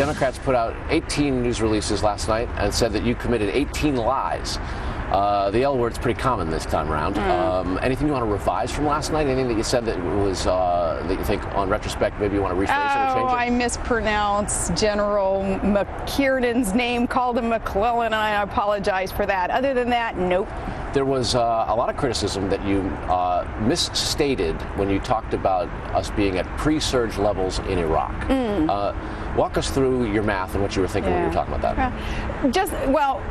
Democrats put out 18 news releases last night and said that you committed 18 lies. The L word's pretty common this time around. Anything you want to revise from last night? Anything that you said that was that you think, on retrospect, maybe you want to rephrase it or change it? I mispronounced General McKiernan's name, called him Maclellan, and I apologize for that. Other than that, nope. There was a lot of criticism that you misstated when you talked about us being at pre-surge levels in Iraq. Walk us through your math and what you were thinking when you were talking about that.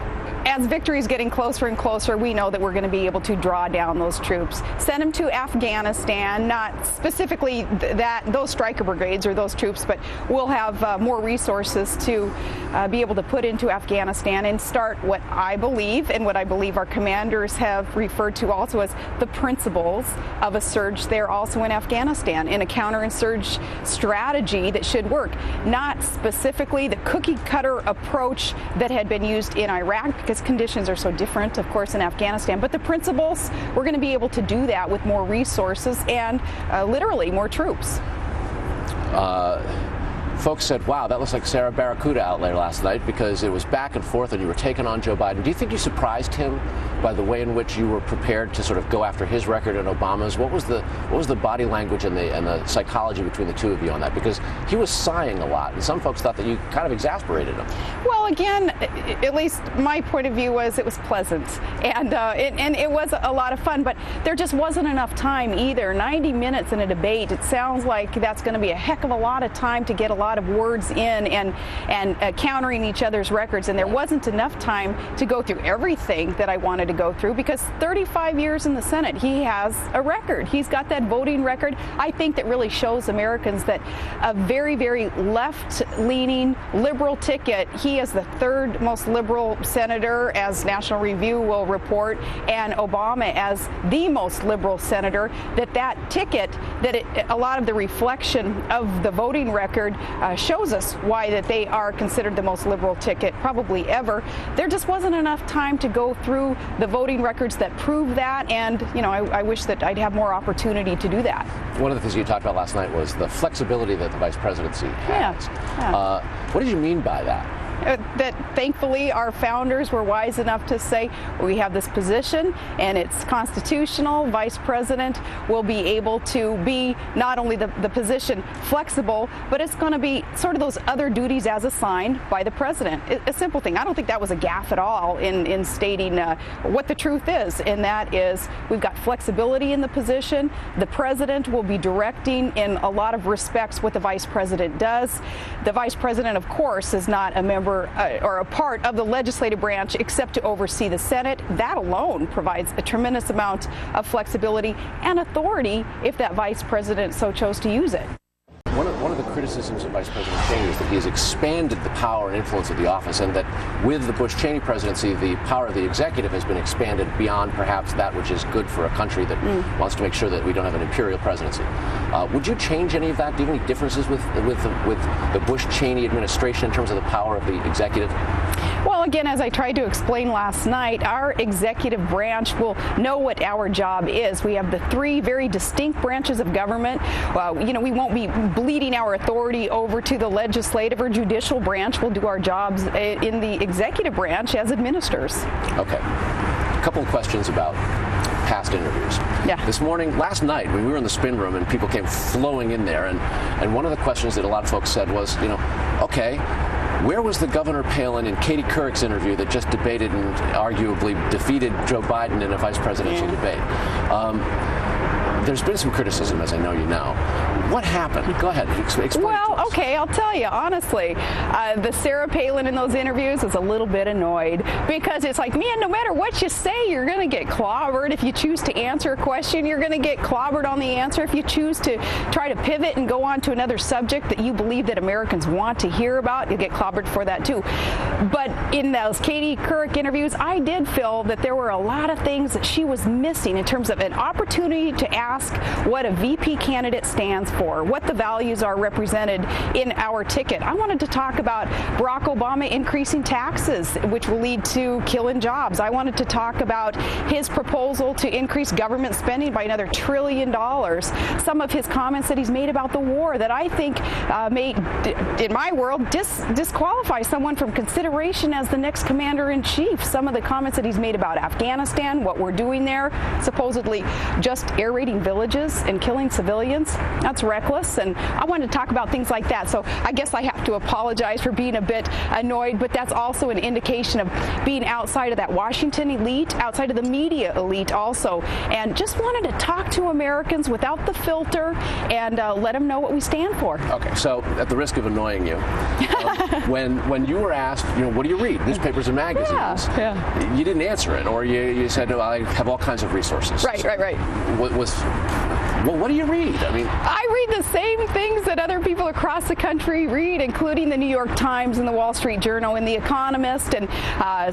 As victory is getting closer and closer, we know that we're going to be able to draw down those troops, send them to Afghanistan, not specifically those striker brigades or those troops, but we'll have more resources to be able to put into Afghanistan and start what I believe, and what I believe our commanders have referred to also as the principles of a surge there also in Afghanistan, in a counter-surge strategy that should work, not specifically the cookie-cutter approach that had been used in Iraq, because conditions are so different, of course, in Afghanistan. But the principles, we're going to be able to do that with more resources and literally more troops. Folks said, wow, that looks like Sarah Barracuda out there last night, because it was back and forth and you were taking on Joe Biden. Do you think you surprised him by the way in which you were prepared to sort of go after his record and Obama's? What was the body language and the psychology between the two of you on that? Because he was sighing a lot, and some folks thought that you kind of exasperated him. Well, again, at least my point of view was it was pleasant, and it was a lot of fun, but there just wasn't enough time either. 90 minutes in a debate, it sounds like that's going to be a heck of a lot of time to get a lot of words in and countering each other's records, and there wasn't enough time to go through everything that I wanted to go through, because 35 years in the Senate, he has a record. He's got that voting record. I think that really shows Americans that a very, very left-leaning liberal ticket, he is the third most liberal senator, as National Review will report, and Obama as the most liberal senator, that ticket, a lot of the reflection of the voting record shows us why that they are considered the most liberal ticket probably ever. There just wasn't enough time to go through the voting records that prove that, and I wish that I'd have more opportunity to do that. One of the things you talked about last night was the flexibility that the vice presidency has. What did you mean by that? That thankfully our founders were wise enough to say, we have this position and it's constitutional. Vice President will be able to be not only the position flexible, but it's going to be sort of those other duties as assigned by the president. A simple thing. I don't think that was a gaffe at all in stating what the truth is, and that is we've got flexibility in the position. The president will be directing in a lot of respects what the vice president does. The vice president, of course, is not a member or a part of the legislative branch except to oversee the Senate. That alone provides a tremendous amount of flexibility and authority if that vice president so chose to use it. One of the criticisms of Vice President Cheney is that he has expanded the power and influence of the office, and that with the Bush-Cheney presidency, the power of the executive has been expanded beyond perhaps that which is good for a country that wants to make sure that we don't have an imperial presidency. Would you change any of that? Do you have any differences with the Bush-Cheney administration in terms of the power of the executive? Well, again, as I tried to explain last night, our executive branch will know what our job is. We have the three very distinct branches of government. We won't be bleeding our authority over to the legislative or judicial branch. We'll do our jobs in the executive branch as administrators. Okay. A couple of questions about past interviews. Last night, when we were in the spin room and people came flowing in there, and one of the questions that a lot of folks said was, okay, where was the Governor Palin in Katie Couric's interview that just debated and arguably defeated Joe Biden in a vice presidential debate? There's been some criticism, as I know you know. What happened? Go ahead, explain. Well, okay, I'll tell you, honestly, the Sarah Palin in those interviews was a little bit annoyed, because it's like, man, no matter what you say, you're going to get clobbered. If you choose to answer a question, you're going to get clobbered on the answer. If you choose to try to pivot and go on to another subject that you believe that Americans want to hear about, you'll get clobbered for that too. But in those Katie Couric interviews, I did feel that there were a lot of things that she was missing in terms of an opportunity to ask what a VP candidate stands for, what the values are represented in our ticket. I wanted to talk about Barack Obama increasing taxes, which will lead to killing jobs. I wanted to talk about his proposal to increase government spending by another $1 trillion. Some of his comments that he's made about the war that I think may, in my world, disqualify someone from consideration as the next commander-in-chief. Some of the comments that he's made about Afghanistan, what we're doing there, supposedly just air raiding villages and killing civilians. That's reckless, and I wanted to talk about things like that. So I guess I have to apologize for being a bit annoyed, but that's also an indication of being outside of that Washington elite, outside of the media elite also, and just wanted to talk to Americans without the filter and let them know what we stand for. Okay, so at the risk of annoying you, when you were asked, what do you read, newspapers and magazines, you didn't answer it, or you said, I have all kinds of resources. Right. What do you read? I read the same things that other people across the country read, including the New York Times and the Wall Street Journal and the Economist, and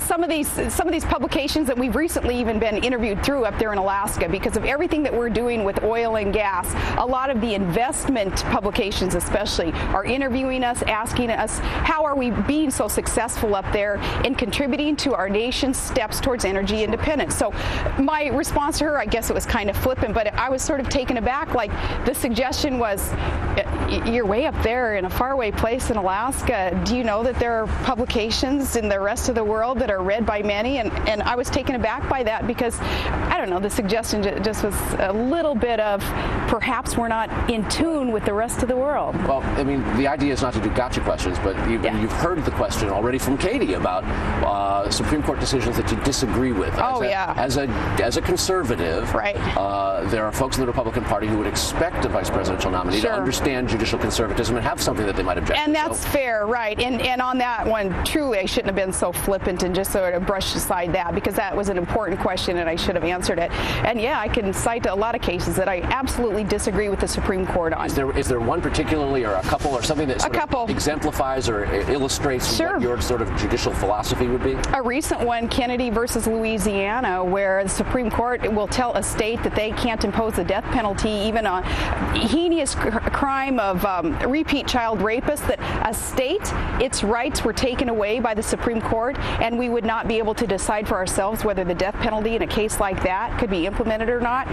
some of these publications that we've recently even been interviewed through up there in Alaska because of everything that we're doing with oil and gas. A lot of the investment publications especially are interviewing us, asking us, how are we being so successful up there in contributing to our nation's steps towards energy independence? So my response to her, I guess it was kind of flippant, but I was sort of taken aback. Like, the suggestion was, you're way up there in a faraway place in Alaska. Do you know that there are publications in the rest of the world that are read by many? And I was taken aback by that because, I don't know, the suggestion just was a little bit of perhaps we're not in tune with the rest of the world. Well, the idea is not to do gotcha questions, but you've heard the question already from Katie about Supreme Court decisions that you disagree with. As a conservative, right. There are folks in the Republican Party who would expect a vice presidential nominee to understand judicial conservatism and have something that they might object to. And that's fair, right. And on that one, truly, I shouldn't have been so flippant and just sort of brushed aside that, because that was an important question and I should have answered it. And I can cite a lot of cases that I absolutely disagree with the Supreme Court on. Is there one particularly, or a couple, or something that sort of exemplifies or illustrates what your sort of judicial philosophy would be? A recent one, Kennedy versus Louisiana, where the Supreme Court will tell a state that they can't impose the death penalty even on heinous crime of repeat child rapists, that a state, its rights were taken away by the Supreme Court, and we would not be able to decide for ourselves whether the death penalty in a case like that could be implemented or not.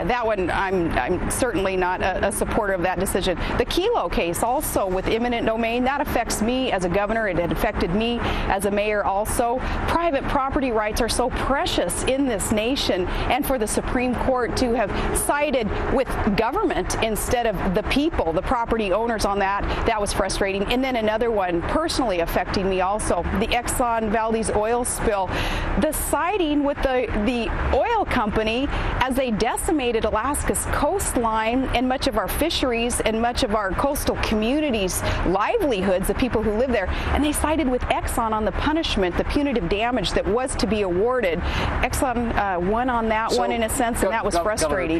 That one, I'm certainly not a supporter of that decision. The Kelo case, also with eminent domain, that affects me as a governor. It had affected me as a mayor also. Private property rights are so precious in this nation, and for the Supreme Court to have sided with government instead of the people, the property owners on that was frustrating. And then another one personally affecting me also, the Exxon Valdez oil spill. The siding with the oil company as they decimated Alaska's coastline and much of our fisheries and much of our coastal communities' livelihoods, the people who live there, and they sided with Exxon on the punishment, the punitive damage that was to be awarded. Exxon won on that one in a sense, and that was frustrating.